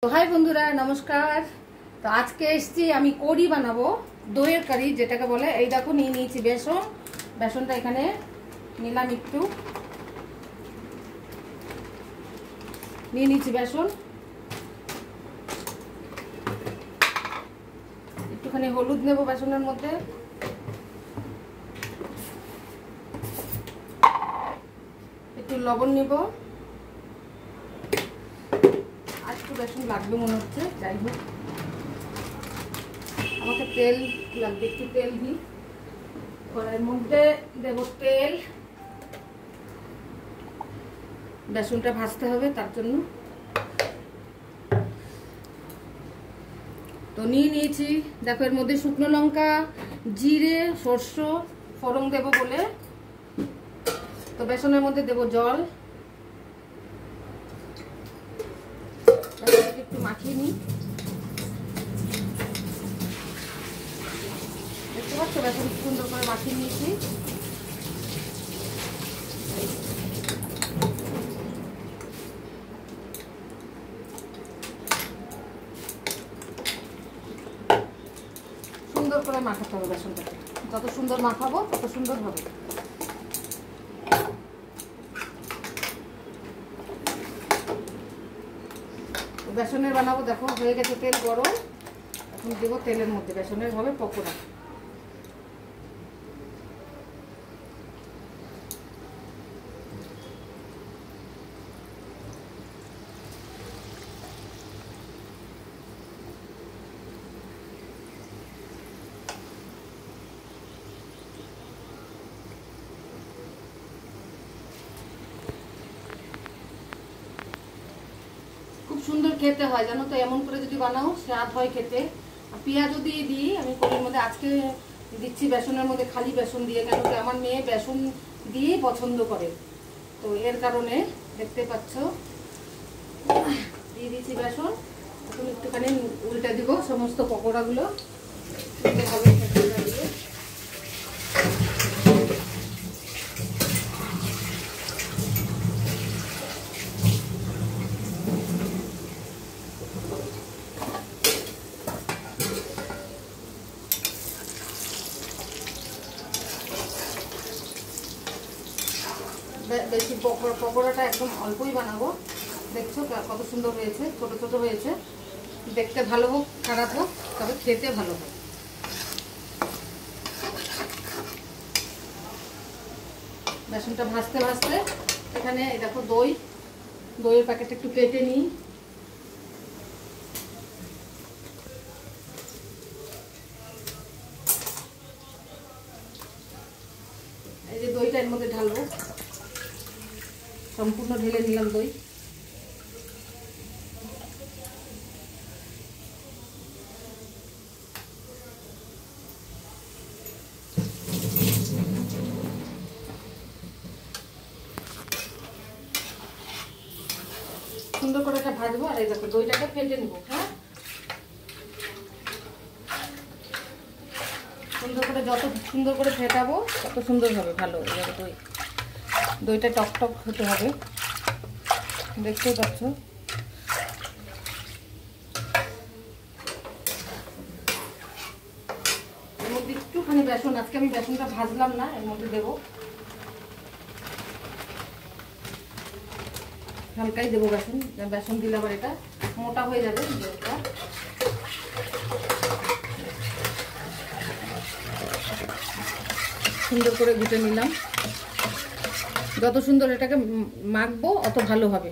তো হাই বন্ধুরা, নমস্কার। তো আজকে এসছি আমি কড়ি বানাবো, দইয়ের কারি যেটাকে বলে। এই দেখো নিয়ে নিয়েছি বেসন। বেসনটা এখানে নিলাম, একটু নিয়ে নিয়েছি বেসন, একটুখানি হলুদ নেব বেসনের মধ্যে, একটু লবণ নেব, আর একটু বেসন লাগবে মনে হচ্ছে। যাই হোক, আমাকে তেল লাগবে, একটু তেল দিই। কড়াইয়ের মধ্যে দেব তেল, বেসনটা ভাজতে হবে তার জন্য। তো নিয়ে নিয়েছি, দেখো এর মধ্যে শুকনো লঙ্কা, জিরে, সর্ষ ফোড়ন দেব বলে। তো বেসনের মধ্যে দেব জল, একটু মাখিয়ে নিই। দেখতে পাচ্ছ বেসন সুন্দর করে মাখিয়ে নিয়েছি। সুন্দর করে মাখাতে হবে বেসনটাকে, যত সুন্দর মাখাবো তত সুন্দর হবে। বেসনের বানাবো, দেখো হয়ে গেছে, তেল গরম। এখন দেবো তেলের মধ্যে, বেসনের হবে পকোড়া। খুব সুন্দর খেতে হয় জানো তো, এমন করে যদি বানাও স্বাদ হয় খেতে। আর পেঁয়াজও দিয়ে দিই আমি কড়ির মধ্যে। আজকে দিচ্ছি বেসনের মধ্যে খালি বেসন দিয়ে, কেন কি আমার মেয়ে বেসন দিয়ে পছন্দ করে, তো এর কারণে দেখতে পাচ্ছ দিয়ে দিচ্ছি বেসন। এখন একটুখানি উল্টে দিব সমস্ত পকোড়াগুলো হবে দিয়ে। বেশি পকোড়াটা একদম অল্পই বানাবো। দেখছো কত সুন্দর হয়েছে, ছোট ছোট হয়েছে। দেখতে ভালো হোক খারাপ হোক, তবে খেতে ভালো হোক। বেসনটা ভাজতে ভাজতে এখানে দেখো দইয়ের প্যাকেটটা একটু কেটে নিই। এই যে দইটা এর মধ্যে ঢালবো, সম্পূর্ণ ঢেলে নিলাম দই। সুন্দর করে এটা ভাজবো। আর এই দেখো দইটাকে ফেটে নেব। হ্যাঁ, সুন্দর করে, যত সুন্দর করে ফেটাবো তত সুন্দর হবে, ভালো হয়ে যাবে। দইটা টক টক হতে হবে, দেখতেই পাচ্ছ। এর মধ্যে একটুখানি বেসন, আজকে আমি বেসনটা ভাজলাম না, এর মধ্যে দেবো, হালকাই দেবো বেসন। বেসন দিলে আবার এটা মোটা হয়ে যাবে। সুন্দর করে গুটে নিলাম। যত সুন্দর এটাকে মাখবো অত ভালো হবে।